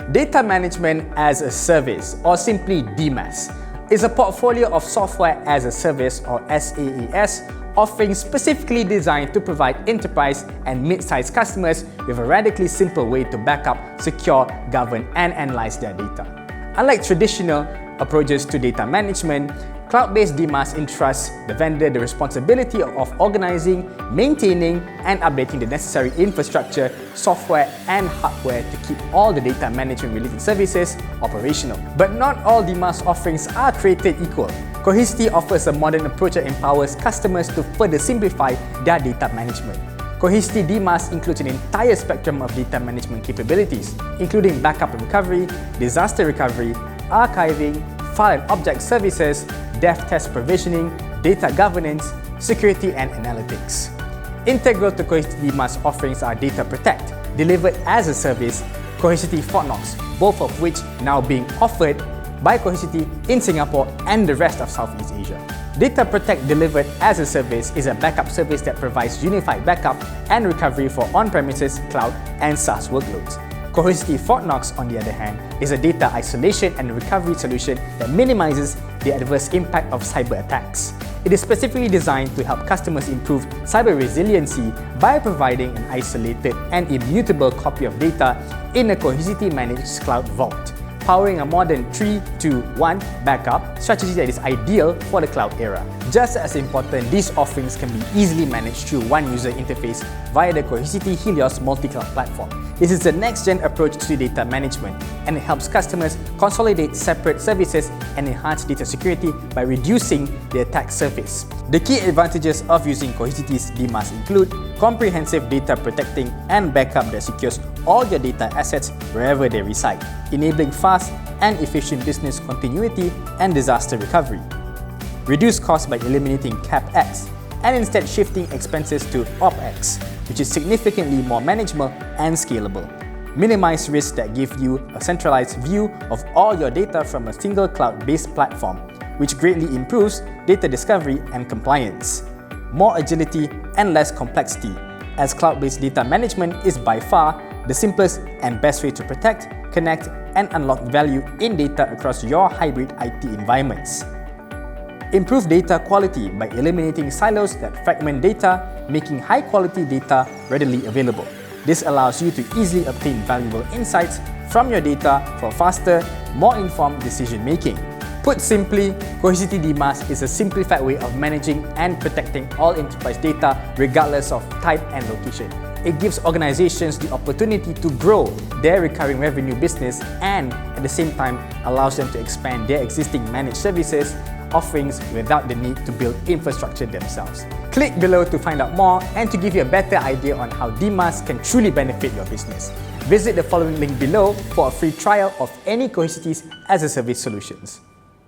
Data Management as a Service, or simply DMaaS, is a portfolio of software as a service, or SaaS, offerings specifically designed to provide enterprise and mid-sized customers with a radically simple way to backup, secure, govern, and analyze their data. Unlike traditional approaches to data management, cloud-based DMaaS entrusts the vendor the responsibility of organizing, maintaining, and updating the necessary infrastructure, software, and hardware to keep all the data management-related services operational. But not all DMaaS offerings are created equal. Cohesity offers a modern approach that empowers customers to further simplify their data management. Cohesity DMaaS includes an entire spectrum of data management capabilities, including backup and recovery, disaster recovery, archiving, file and object services, dev test provisioning, data governance, security, and analytics. Integral to Cohesity DMaaS offerings are Data Protect, delivered as a service, Cohesity Fortnox, both of which now being offered by Cohesity in Singapore and the rest of Southeast Asia. Data Protect delivered as a service is a backup service that provides unified backup and recovery for on-premises, cloud, and SaaS workloads. Cohesity Fortnox, on the other hand, is a data isolation and recovery solution that minimizes the adverse impact of cyber attacks. It is specifically designed to help customers improve cyber resiliency by providing an isolated and immutable copy of data in a Cohesity managed cloud vault, powering a modern 3-2-1 backup strategy that is ideal for the cloud era. Just as important, these offerings can be easily managed through one user interface via the Cohesity Helios multi-cloud platform. This is the next-gen approach to data management, and it helps customers consolidate separate services and enhance data security by reducing the attack surface. The key advantages of using Cohesity's DMaaS include comprehensive data protecting and backup that secures all your data assets wherever they reside, enabling fast and efficient business continuity and disaster recovery. Reduce costs by eliminating CapEx and instead shifting expenses to OpEx, which is significantly more manageable and scalable. Minimize risks that give you a centralized view of all your data from a single cloud-based platform, which greatly improves data discovery and compliance. More agility and less complexity, as cloud-based data management is by far the simplest and best way to protect, connect, and unlock value in data across your hybrid IT environments. Improve data quality by eliminating silos that fragment data, making high-quality data readily available. This allows you to easily obtain valuable insights from your data for faster, more informed decision-making. Put simply, Cohesity DMaaS is a simplified way of managing and protecting all enterprise data regardless of type and location. It gives organizations the opportunity to grow their recurring revenue business and, at the same time, allows them to expand their existing managed services offerings without the need to build infrastructure themselves. Click below to find out more and to give you a better idea on how DMaaS can truly benefit your business. Visit the following link below for a free trial of any Cohesity's as a service solutions.